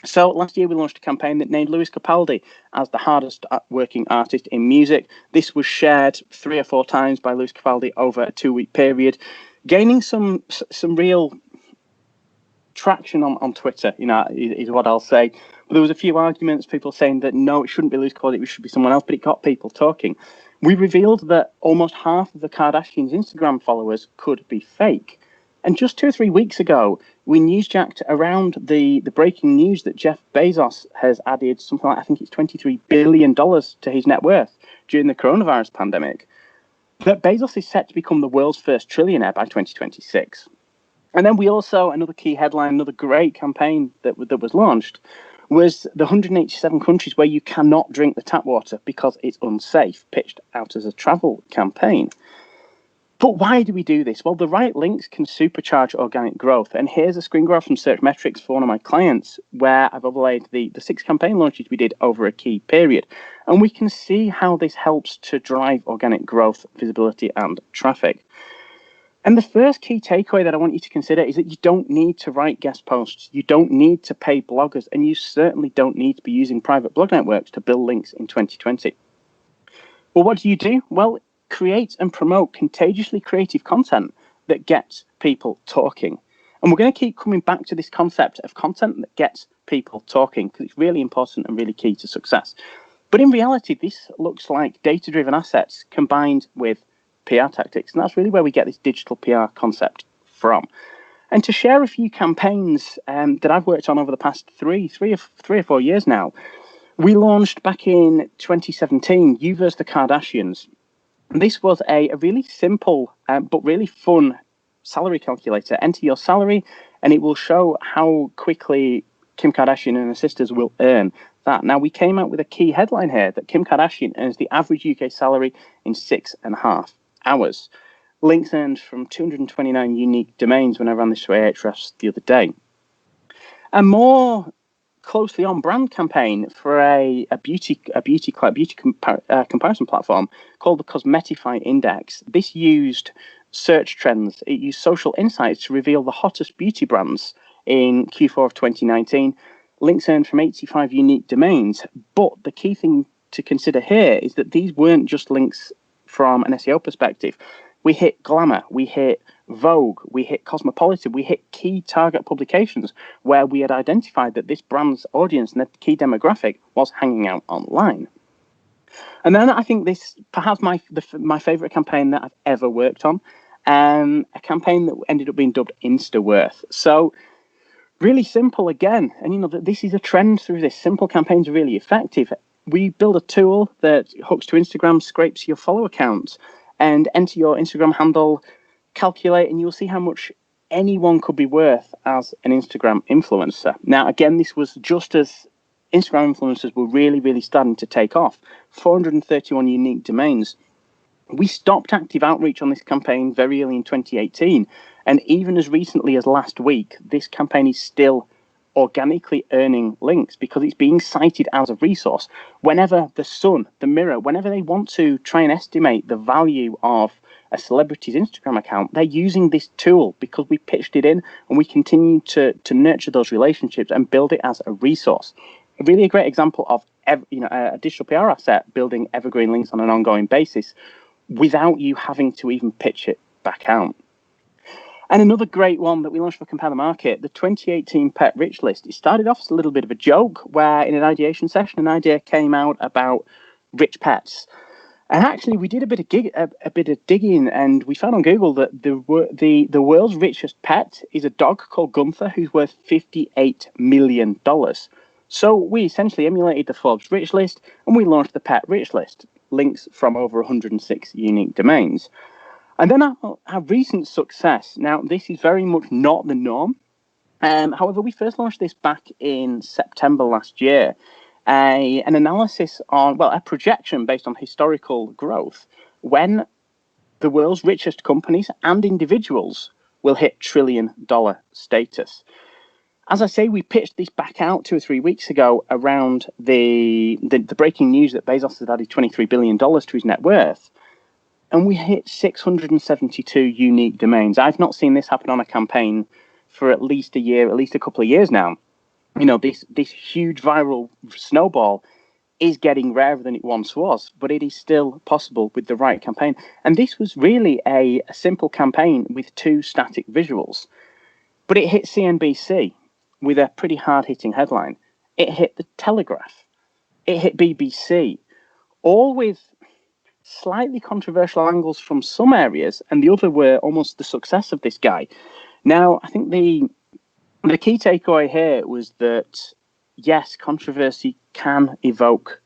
So last year we launched a campaign that named Lewis Capaldi as the hardest working artist in music. This was shared 3 or 4 times by Lewis Capaldi over a 2-week period, gaining some real traction on Twitter, is what I'll say. But there was a few arguments, people saying that no, it shouldn't be Lewis Capaldi, it should be someone else, but it got people talking. We revealed that almost half of the Kardashians' Instagram followers could be fake. And just 2 or 3 weeks ago, we newsjacked around the breaking news that Jeff Bezos has added something like, I think it's $23 billion to his net worth during the coronavirus pandemic. That Bezos is set to become the world's first trillionaire by 2026. And then we also, another key headline, another great campaign that was launched, was the 187 countries where you cannot drink the tap water because it's unsafe, pitched out as a travel campaign. But why do we do this? Well, the right links can supercharge organic growth. And here's a screen graph from Search Metrics for one of my clients where I've overlaid the 6 campaign launches we did over a key period. And we can see how this helps to drive organic growth, visibility, and traffic. And the first key takeaway that I want you to consider is that you don't need to write guest posts. You don't need to pay bloggers, and you certainly don't need to be using private blog networks to build links in 2020. Well, what do? Well, create and promote contagiously creative content that gets people talking. And we're going to keep coming back to this concept of content that gets people talking because it's really important and really key to success. But in reality, this looks like data-driven assets combined with PR tactics. And that's really where we get this digital PR concept from. And to share a few campaigns that I've worked on over the past three or 4 years now, we launched back in 2017, You vs. the Kardashians. And this was a really simple but really fun salary calculator. Enter your salary and it will show how quickly Kim Kardashian and her sisters will earn that. Now, we came out with a key headline here that Kim Kardashian earns the average UK salary in 6.5 hours. Links earned from 229 unique domains when I ran this through Ahrefs the other day. A more closely on brand campaign for a beauty comparison platform called the Cosmetify Index. This used search trends. It used social insights to reveal the hottest beauty brands in Q4 of 2019. Links earned from 85 unique domains. But the key thing to consider here is that these weren't just links from an SEO perspective. We hit Glamour, we hit Vogue, we hit Cosmopolitan, we hit key target publications where we had identified that this brand's audience and the key demographic was hanging out online. And then I think this, perhaps my favorite campaign that I've ever worked on, a campaign that ended up being dubbed InstaWorth. So really simple again, and this is a trend through this. Simple campaigns are really effective. We build a tool that hooks to Instagram, scrapes your follow accounts, and enter your Instagram handle, calculate, and you'll see how much anyone could be worth as an Instagram influencer. Now, again, this was just as Instagram influencers were really, really starting to take off. 431 unique domains. We stopped active outreach on this campaign very early in 2018. And even as recently as last week, this campaign is still organically earning links because it's being cited as a resource. Whenever the Sun, the Mirror, whenever they want to try and estimate the value of a celebrity's Instagram account, they're using this tool because we pitched it in and we continue to nurture those relationships and build it as a resource. Really a great example of a digital PR asset building evergreen links on an ongoing basis without you having to even pitch it back out. And another great one that we launched for Compare the Market, the 2018 Pet Rich List. It started off as a little bit of a joke where in an ideation session, an idea came out about rich pets. And actually, we did a bit of digging, and we found on Google that the world's richest pet is a dog called Gunther, who's worth $58 million. So we essentially emulated the Forbes Rich List, and we launched the Pet Rich List. Links from over 106 unique domains. And then our recent success. Now, this is very much not the norm. However, we first launched this back in September last year. An analysis on, a projection based on historical growth when the world's richest companies and individuals will hit trillion-dollar status. As I say, we pitched this back out 2 or 3 weeks ago around the breaking news that Bezos had added $23 billion to his net worth. And we hit 672 unique domains. I've not seen this happen on a campaign for at least a year, at least a couple of years now. this huge viral snowball is getting rarer than it once was, but it is still possible with the right campaign. And this was really a simple campaign with two static visuals, but it hit CNBC with a pretty hard-hitting headline. It hit the Telegraph. It hit BBC, all with slightly controversial angles from some areas, and the other were almost the success of this guy. Now, I think the key takeaway here was that, yes, controversy can evoke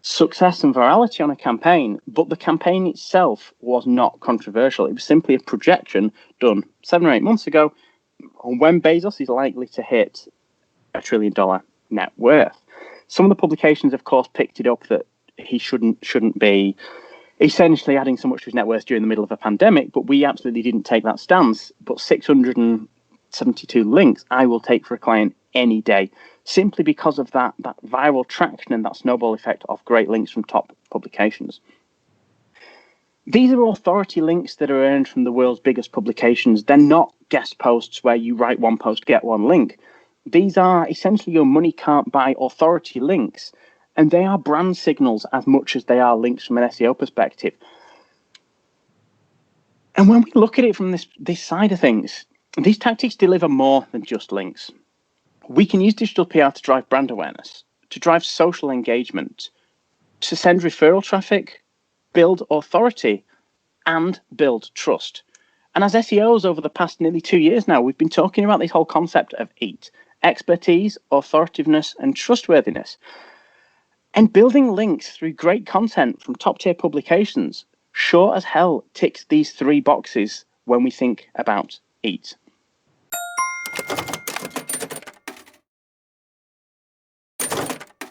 success and virality on a campaign, but the campaign itself was not controversial. It was simply a projection done 7 or 8 months ago on when Bezos is likely to hit $1 trillion net worth. Some of the publications, of course, picked it up that he shouldn't be essentially adding so much to his net worth during the middle of a pandemic, but we absolutely didn't take that stance. But 672 links I will take for a client any day, simply because of that viral traction and that snowball effect of great links from top publications. These are authority links that are earned from the world's biggest publications. They're not guest posts where you write one post, get one link. These are essentially your money can't buy authority links, and they are brand signals as much as they are links from an SEO perspective. And when we look at it from this side of things, these tactics deliver more than just links. We can use digital PR to drive brand awareness, to drive social engagement, to send referral traffic, build authority, and build trust. And as SEOs over the past nearly 2 years now, we've been talking about this whole concept of EAT: expertise, authoritiveness, and trustworthiness. And building links through great content from top-tier publications sure as hell ticks these 3 boxes when we think about EAT.